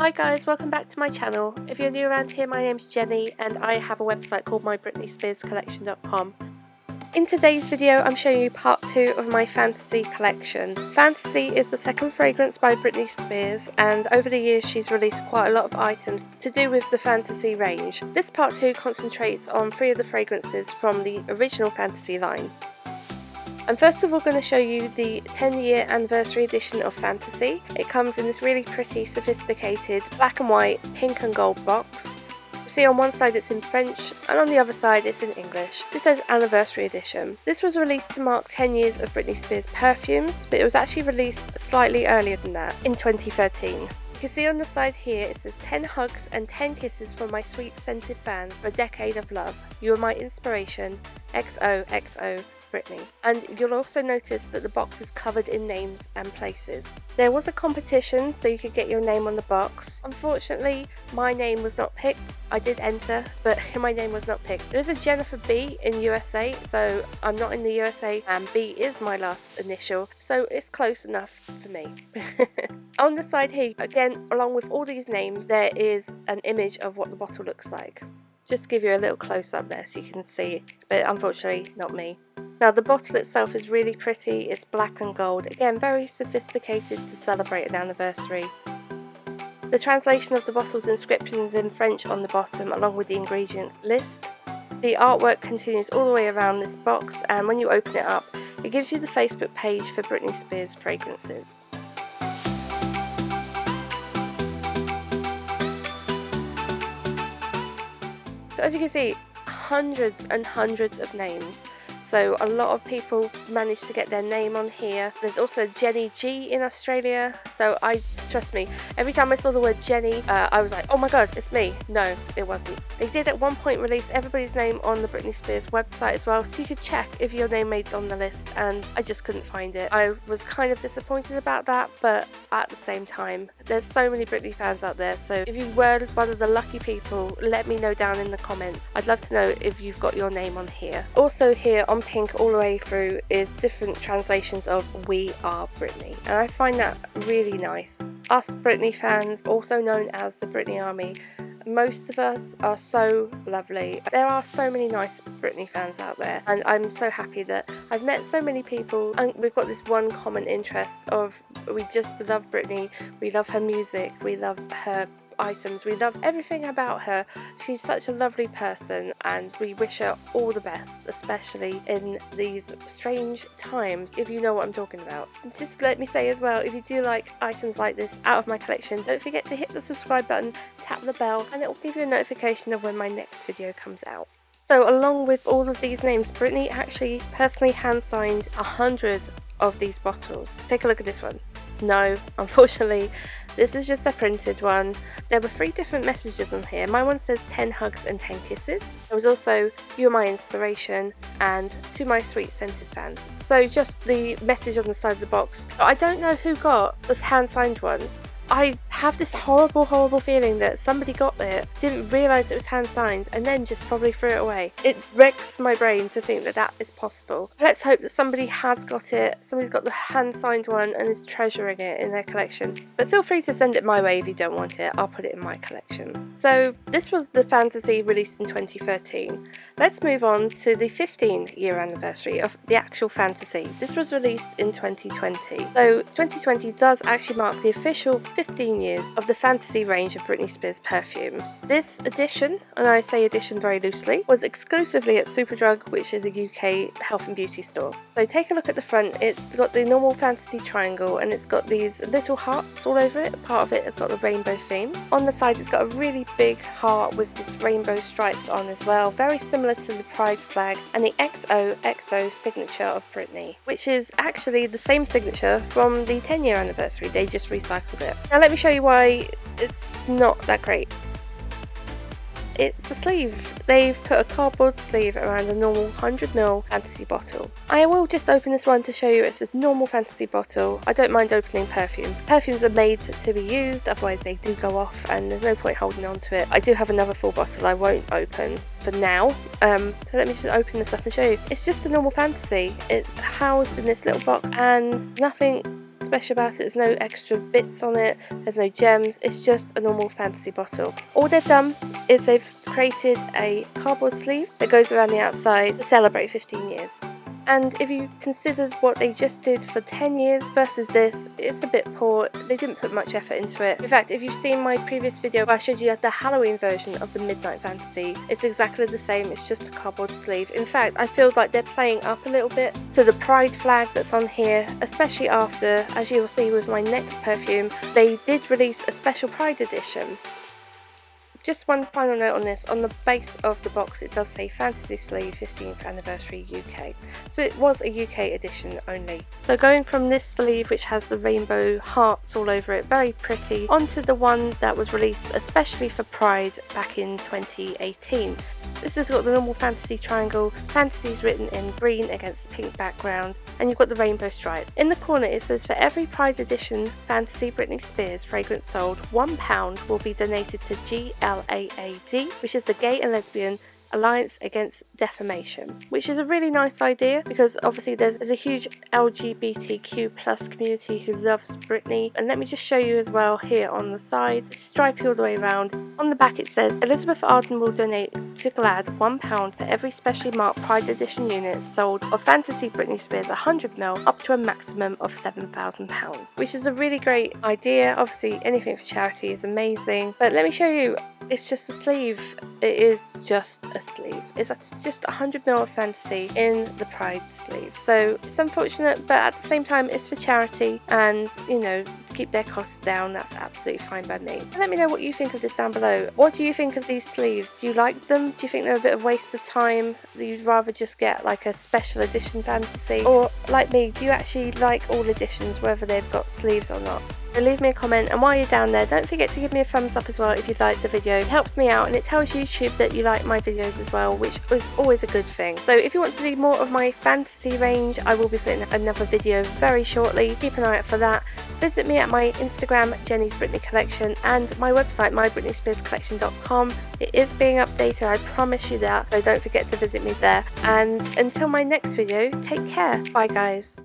Hi guys, welcome back to my channel. If you're new around here, my name's Jenny and I have a website called mybritneyspearscollection.com. In today's video, I'm showing you part 2 of my Fantasy collection. Fantasy is the second fragrance by Britney Spears, and over the years she's released quite a lot of items to do with the Fantasy range. This part 2 concentrates on 3 of the fragrances from the original Fantasy line. I'm first of all going to show you the 10-year anniversary edition of Fantasy. It comes in this really pretty, sophisticated black and white, pink and gold box. You see on one side it's in French and on the other side it's in English. This says anniversary edition. This was released to mark 10 years of Britney Spears perfumes, but it was actually released slightly earlier than that, in 2013. You can see on the side here it says 10 hugs and 10 kisses from my sweet scented fans for a decade of love. You are my inspiration. XOXO Britney. And you'll also notice that the box is covered in names and places. There was a competition so you could get your name on the box. Unfortunately, my name was not picked. I did enter, but my name was not picked. There is a Jennifer B in USA, so I'm not in the USA, and B is my last initial, so it's close enough for me. On the side here, again, along with all these names, there is an image of what the bottle looks like. Just to give you a little close up there so you can see, but unfortunately not me. Now the bottle itself is really pretty, it's black and gold, again very sophisticated to celebrate an anniversary. The translation of the bottle's inscription is in French on the bottom along with the ingredients list. The artwork continues all the way around this box, and when you open it up it gives you the Facebook page for Britney Spears fragrances. So as you can see, hundreds and hundreds of names. So a lot of people managed to get their name on here. There's also Jenny G in Australia. So trust me, every time I saw the word Jenny, I was like, oh my god, it's me. No, it wasn't. They did at one point release everybody's name on the Britney Spears website as well, so you could check if your name made it on the list, and I just couldn't find it. I was kind of disappointed about that, but at the same time, there's so many Britney fans out there, so if you were one of the lucky people, let me know down in the comments. I'd love to know if you've got your name on here. Also here on pink all the way through is different translations of We Are Britney, and I find that really nice. Us Britney fans, also known as the Britney Army, most of us are so lovely. There are so many nice Britney fans out there, and I'm so happy that I've met so many people and we've got this one common interest of we just love Britney, we love her music, we love her items, we love everything about her. She's such a lovely person and we wish her all the best, especially in these strange times, if you know what I'm talking about. And just let me say as well, if you do like items like this out of my collection, don't forget to hit the subscribe button, tap the bell, and it will give you a notification of when my next video comes out. So along with all of these names, Britney actually personally hand signed 100 of these bottles. Take a look at this one. No, unfortunately, this is just a printed one. There were 3 different messages on here. My one says 10 hugs and 10 kisses. There was also You Are My Inspiration and To My Sweet Scented Fans. So just the message on the side of the box. I don't know who got the hand signed ones. I have this horrible feeling that somebody got it, didn't realise it was hand signed, and then just probably threw it away. It wrecks my brain to think that that is possible. Let's hope that somebody has got it, somebody's got the hand signed one and is treasuring it in their collection. But feel free to send it my way if you don't want it, I'll put it in my collection. So this was the Fantasy released in 2013. Let's move on to the 15-year anniversary of the actual Fantasy. This was released in 2020. So 2020 does actually mark the official 15 years of the Fantasy range of Britney Spears perfumes. This edition, and I say edition very loosely, was exclusively at Superdrug, which is a UK health and beauty store. So take a look at the front. It's got the normal Fantasy triangle and it's got these little hearts all over it. Part of it has got the rainbow theme. On the side it's got a really big heart with this rainbow stripes on as well, very similar to the Pride flag, and the XOXO signature of Britney, which is actually the same signature from the 10-year anniversary. They just recycled it. Now let me show you why it's not that great. It's the sleeve. They've put a cardboard sleeve around a normal 100ml Fantasy bottle. I will just open this one to show you it's a normal Fantasy bottle. I don't mind opening perfumes. Perfumes are made to be used, otherwise they do go off and there's no point holding on to it. I do have another full bottle I won't open for now. So let me just open this up and show you. It's just a normal Fantasy. It's housed in this little box and nothing special about it. There's no extra bits on it, there's no gems, it's just a normal Fantasy bottle. All they've done is they've created a cardboard sleeve that goes around the outside to celebrate 15 years. And if you consider what they just did for 10 years versus this, it's a bit poor. They didn't put much effort into it. In fact, if you've seen my previous video where I showed you the Halloween version of the Midnight Fantasy, it's exactly the same, it's just a cardboard sleeve. In fact, I feel like they're playing up a little bit to the pride flag that's on here, especially after, as you'll see with my next perfume, they did release a special pride edition. Just one final note on this, on the base of the box it does say Fantasy Sleeve 15th Anniversary UK, so it was a UK edition only. So going from this sleeve which has the rainbow hearts all over it, very pretty, onto the one that was released especially for Pride back in 2018. This has got the normal fantasy triangle, fantasies written in green against the pink background, and you've got the rainbow stripe. In the corner it says for every Pride edition Fantasy Britney Spears fragrance sold, £1 will be donated to GLAAD, which is the Gay and Lesbian Alliance Against Defamation, which is a really nice idea because obviously there's a huge LGBTQ plus community who loves Britney. And let me just show you as well here on the side, stripy all the way around. On the back it says Elizabeth Arden will donate to GLAAD £1 for every specially marked Pride Edition unit sold of Fantasy Britney Spears 100ml up to a maximum of £7,000, which is a really great idea. Obviously anything for charity is amazing, but let me show you. It's just a sleeve. It is just a sleeve. It's just 100ml of Fantasy in the Pride sleeve. So it's unfortunate, but at the same time it's for charity, and you know, keep their costs down, that's absolutely fine by me. Let me know what you think of this down below. What do you think of these sleeves? Do you like them? Do you think they're a bit of a waste of time? That you'd rather just get like a special edition Fantasy? Or like me, do you actually like all editions whether they've got sleeves or not? So leave me a comment, and while you're down there don't forget to give me a thumbs up as well if you liked the video. It helps me out and it tells YouTube that you like my videos as well, which is always a good thing. So if you want to see more of my fantasy range, I will be putting another video very shortly. Keep an eye out for that. Visit me at my Instagram, Jenny's Britney Collection, and my website, mybritneyspearscollection.com. It is being updated, I promise you that, so don't forget to visit me there. And until my next video, take care. Bye guys.